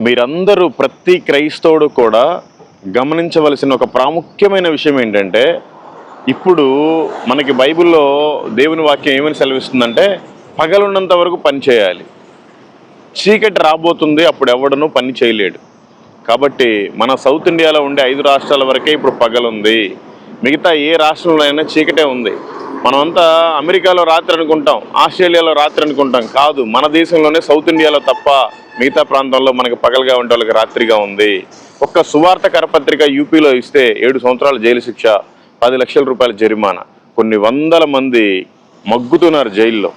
మీరందరూ ప్రతి క్రైస్తవుడు కూడా గమనించవలసిన ఒక ప్రాముఖ్యమైన విషయం ఏంటంటే, ఇప్పుడు మనకి బైబిల్లో దేవుని వాక్యం ఏమని సెలవిస్తుందంటే, పగలున్నంత వరకు పని చేయాలి, చీకటి రాబోతుంది, అప్పుడు ఎవడనూ పని చేయలేడు. కాబట్టి మన సౌత్ ఇండియాలో ఉండే 5 రాష్ట్రాల వరకే ఇప్పుడు పగలుంది. మిగతా ఏ రాష్ట్రంలో అయినా చీకటే ఉంది. మనమంతా అమెరికాలో రాత్రి అనుకుంటాం, ఆస్ట్రేలియాలో రాత్రి అనుకుంటాం. కాదు, మన దేశంలోనే సౌత్ ఇండియాలో తప్ప మిగతా ప్రాంతాల్లో మనకి పగలుగా ఉండే వాళ్ళకి రాత్రిగా ఉంది. ఒక్క సువార్త కరపత్రిక యూపీలో ఇస్తే 7 సంవత్సరాల జైలు శిక్ష, 10 లక్షల రూపాయల జరిమానా. కొన్ని వందల మంది మగ్గుతున్నారు జైల్లో.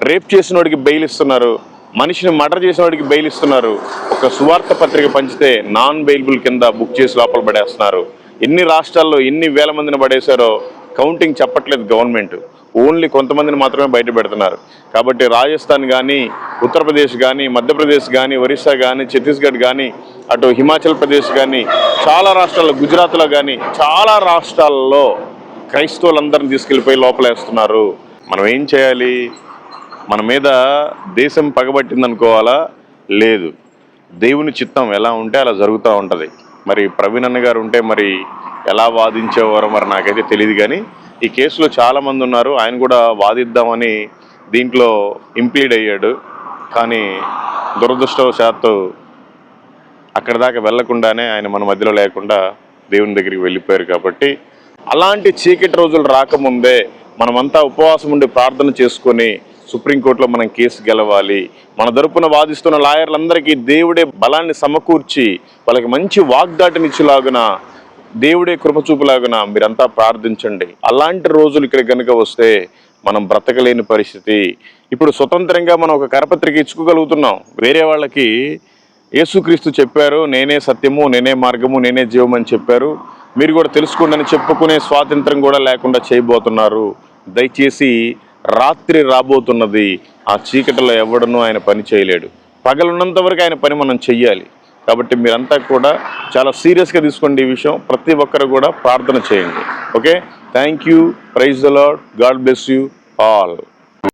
రేప్ చేసిన వాడికి బెయిల్ ఇస్తున్నారు, మనిషిని మర్డర్ చేసిన వాడికి బెయిల్ ఇస్తున్నారు. ఒక సువార్త పత్రిక పంచితే నాన్ బెయిలబుల్ కింద బుక్ చేసి లోపల పడేస్తున్నారు. ఎన్ని రాష్ట్రాల్లో ఎన్ని వేల మందిని పడేశారో కౌంటింగ్ చెప్పట్లేదు గవర్నమెంట్. ఓన్లీ కొంతమందిని మాత్రమే బయట పెడుతున్నారు. కాబట్టి రాజస్థాన్ కానీ, ఉత్తరప్రదేశ్ కానీ, మధ్యప్రదేశ్ కానీ, ఒరిస్సా కానీ, ఛత్తీస్గఢ్ కానీ, అటు హిమాచల్ ప్రదేశ్ కానీ, చాలా రాష్ట్రాల్లో, గుజరాత్లో కానీ చాలా రాష్ట్రాల్లో క్రైస్తవులందరిని తీసుకెళ్ళిపోయి లోపలేస్తున్నారు. మనం ఏం చేయాలి? మన మీద దేశం పగబట్టింది అనుకోవాలా? లేదు, దేవుని చిత్తం ఎలా ఉంటే అలా జరుగుతూ ఉంటుంది. మరి ప్రవీణ్ అన్న గారు ఉంటే మరి ఎలా వాదించేవారో మరి నాకైతే తెలియదు. కానీ ఈ కేసులో చాలామంది ఉన్నారు. ఆయన కూడా వాదిద్దామని దీంట్లో ఇంప్లీడ్ అయ్యాడు. కానీ దురదృష్టవశాత్తు అక్కడి దాకా వెళ్లకుండానే ఆయన మన మధ్యలో లేకుండా దేవుని దగ్గరికి వెళ్ళిపోయారు. కాబట్టి అలాంటి చీకటి రోజులు రాకముందే మనమంతా ఉపవాసం ఉండి ప్రార్థన చేసుకొని సుప్రీంకోర్టులో మనం కేసు గెలవాలి. మన తరపున వాదిస్తున్న లాయర్లందరికీ దేవుడే బలాన్ని సమకూర్చి వాళ్ళకి మంచి వాగ్దాటినిచ్చేలాగున, దేవుడే కృపచూపులాగున మీరంతా ప్రార్థించండి. అలాంటి రోజులు ఇక్కడ కనుక వస్తే మనం బ్రతకలేని పరిస్థితి. ఇప్పుడు స్వతంత్రంగా మనం ఒక కరపత్రిక ఇచ్చుకోగలుగుతున్నాం. వేరే వాళ్ళకి యేసుక్రీస్తు చెప్పారు, నేనే సత్యము, నేనే మార్గము, నేనే జీవం అని చెప్పారు, మీరు కూడా తెలుసుకోండి అని చెప్పుకునే స్వాతంత్రం కూడా లేకుండా చేయబోతున్నారు. దయచేసి రాత్రి రాబోతున్నది, ఆ చీకటిలో ఎవడనూ ఆయన పని చేయలేడు. పగలున్నంత వరకు ఆయన పని మనం చెయ్యాలి. కాబట్టి మీరంతా కూడా చాలా సీరియస్గా తీసుకోండి ఈ విషయం. ప్రతి ఒక్కరు కూడా ప్రార్థన చేయండి. Okay, thank you. Praise the lord. God bless you all.